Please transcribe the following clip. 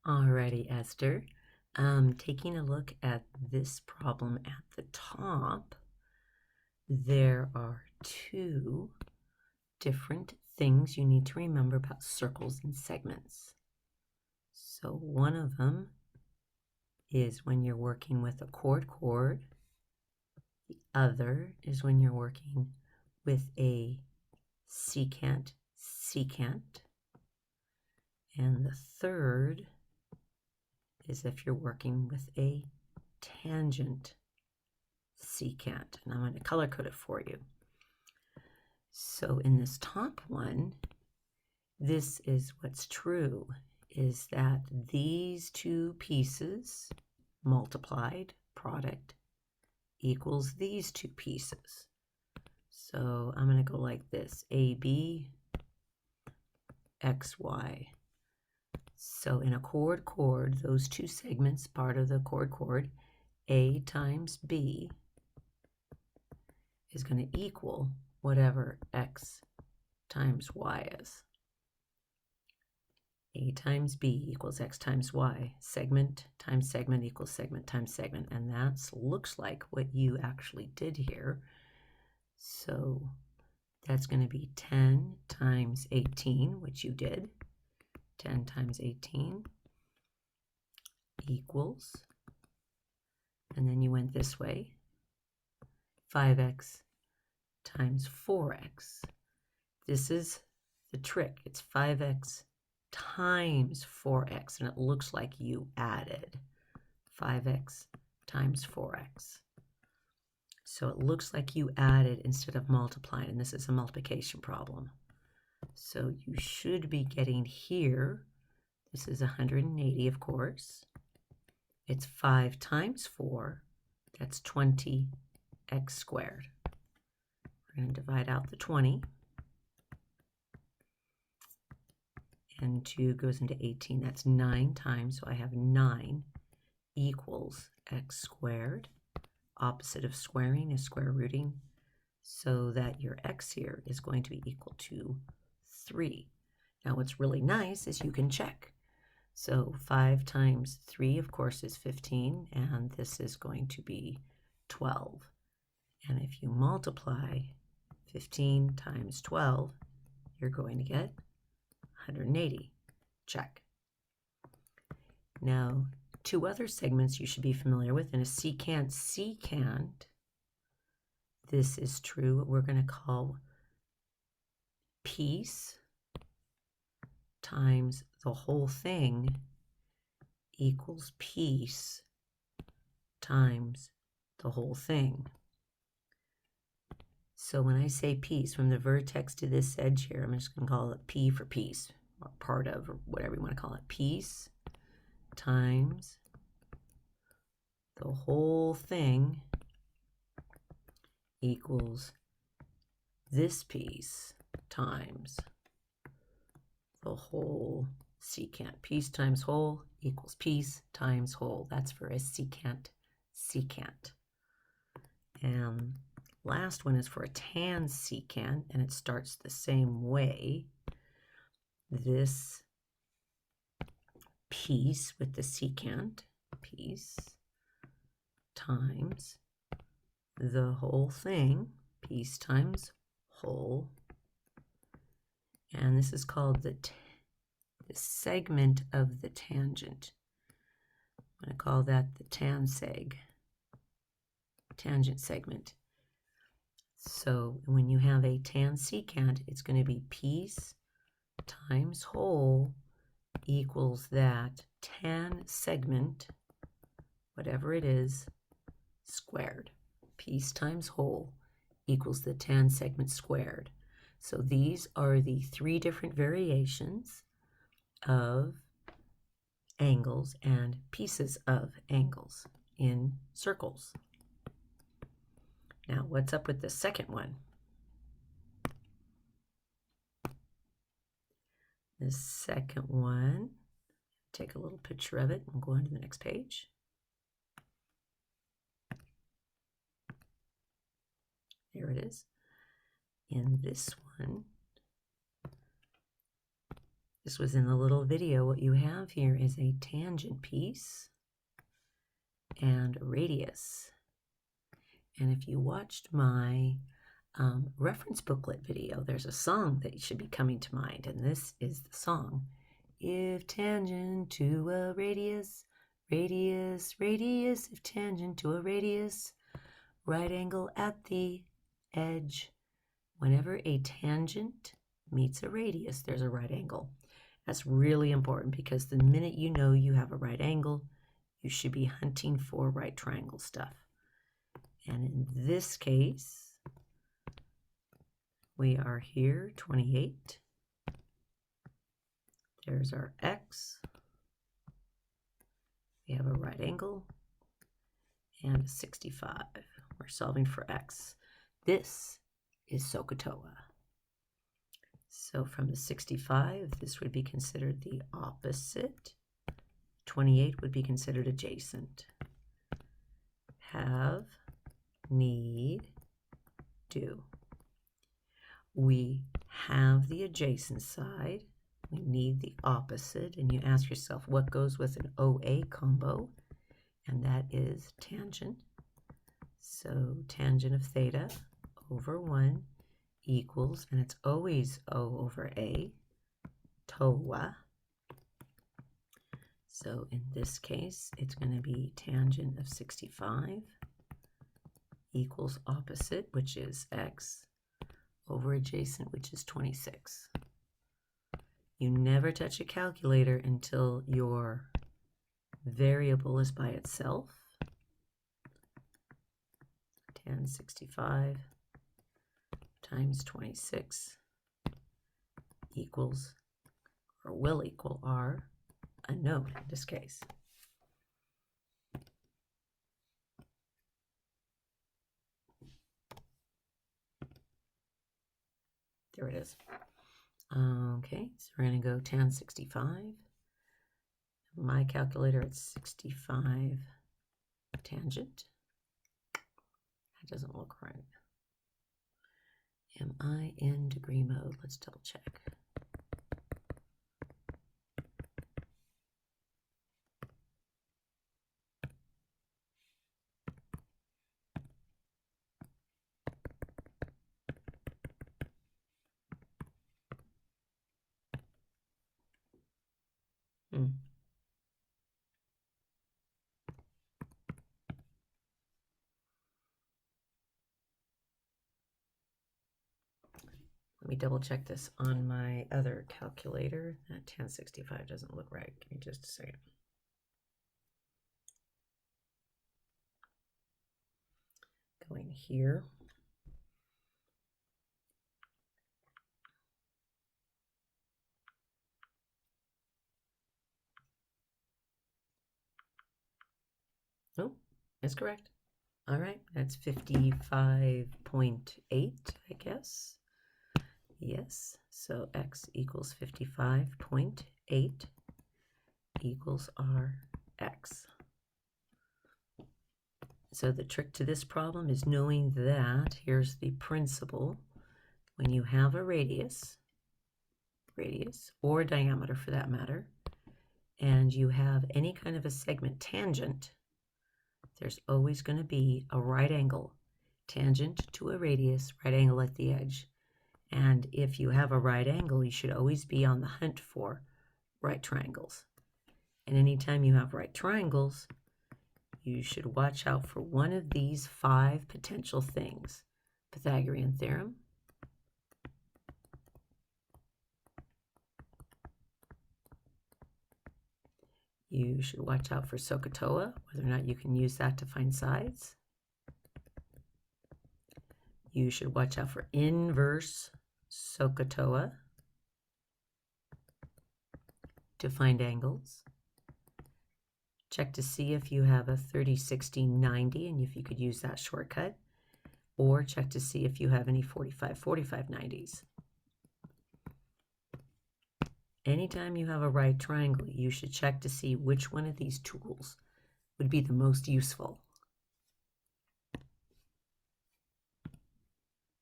Alrighty, Esther. Taking a look at this problem at the top, there are two different things you need to remember about circles and segments. So one of them is when you're working with a chord. The other is when you're working with a secant. And the third is if you're working with a tangent secant, and I'm going to color code it for you. So in this top one, this is what's true, is that these two pieces multiplied, product, equals these two pieces. So I'm going to go like this, AB, XY. So in a chord, those two segments, part of the chord, A times B is going to equal whatever X times Y is. A times B equals X times Y. Segment times segment equals segment times segment. And that looks like what you actually did here. So that's going to be 10 times 18, which you did. 10 times 18 equals, and then you went this way, 5x times 4x. This is the trick. It's 5x times 4x, and it looks like you added 5x times 4x. So it looks like you added instead of multiplying, and this is a multiplication problem. So you should be getting here, this is 180, of course. It's 5 times 4, that's 20x squared. We're going to divide out the 20. And 2 goes into 18, that's 9 times, so I have 9 equals x squared. Opposite of squaring is square rooting, so that your x here is going to be equal to 3. Now what's really nice is you can check. So 5 times 3, of course, is 15, and this is going to be 12. And if you multiply 15 times 12, you're going to get 180. Check. Now, two other segments you should be familiar with. In a secant, this is true, what we're going to call piece times the whole thing equals piece times the whole thing. So when I say piece, from the vertex to this edge here, I'm just going to call it P for piece, or part of, or whatever you want to call it. Piece times the whole thing equals this piece times the whole secant. Piece times whole equals piece times whole. That's for a secant. And last one is for a tan secant, and it starts the same way. This piece with the secant, piece times the whole thing, piece times whole, and this is called the segment of the tangent. I'm going to call that the tangent segment. So when you have a tan secant, it's going to be piece times whole equals that tan segment, whatever it is, squared. Piece times whole equals the tan segment squared. So these are the three different variations of angles and pieces of angles in circles. Now, what's up with the second one? The second one, take a little picture of it and go on to the next page. There it is. In this This was in the little video. What you have here is a tangent piece and a radius. And if you watched my reference booklet video, there's a song that should be coming to mind, and this is the song. If tangent to a radius, radius, radius, if tangent to a radius, right angle at the edge. Whenever a tangent meets a radius, there's a right angle. That's really important because the minute you know you have a right angle, you should be hunting for right triangle stuff. And in this case, we are here, 28. There's our x. We have a right angle and a 65. We're solving for x. This is SOHCAHTOA. So from the 65, this would be considered the opposite. 28 would be considered adjacent. Have, need, do. We have the adjacent side. We need the opposite. And you ask yourself, what goes with an OA combo? And that is tangent. So tangent of theta over 1 equals, and it's always O over A, TOA. So in this case, it's going to be tangent of 65 equals opposite, which is x, over adjacent, which is 26. You never touch a calculator until your variable is by itself. Tan 65 times 26 equals, or will equal, r unknown in this case. There it is. Okay, so we're going to go tan 65. My calculator, it's 65 tangent. That doesn't look right. Am I in degree mode? Let's double check. Let me double check this on my other calculator. That tan 65 doesn't look right. Give me just a second. Going here. Oh, that's correct. All right, that's 55.8, I guess. Yes, so x equals 55.8 equals rx. So the trick to this problem is knowing that, here's the principle, when you have a radius, or diameter for that matter, and you have any kind of a segment tangent, there's always going to be a right angle, tangent to a radius, right angle at the edge. And if you have a right angle, you should always be on the hunt for right triangles. And anytime you have right triangles, you should watch out for one of these 5 potential things. Pythagorean theorem, you should watch out for SOHCAHTOA, whether or not you can use that to find sides. You should watch out for inverse SOHCAHTOA to find angles. Check to see if you have a 30, 60, 90, and if you could use that shortcut. Or check to see if you have any 45, 45, 90s. Anytime you have a right triangle, you should check to see which one of these tools would be the most useful.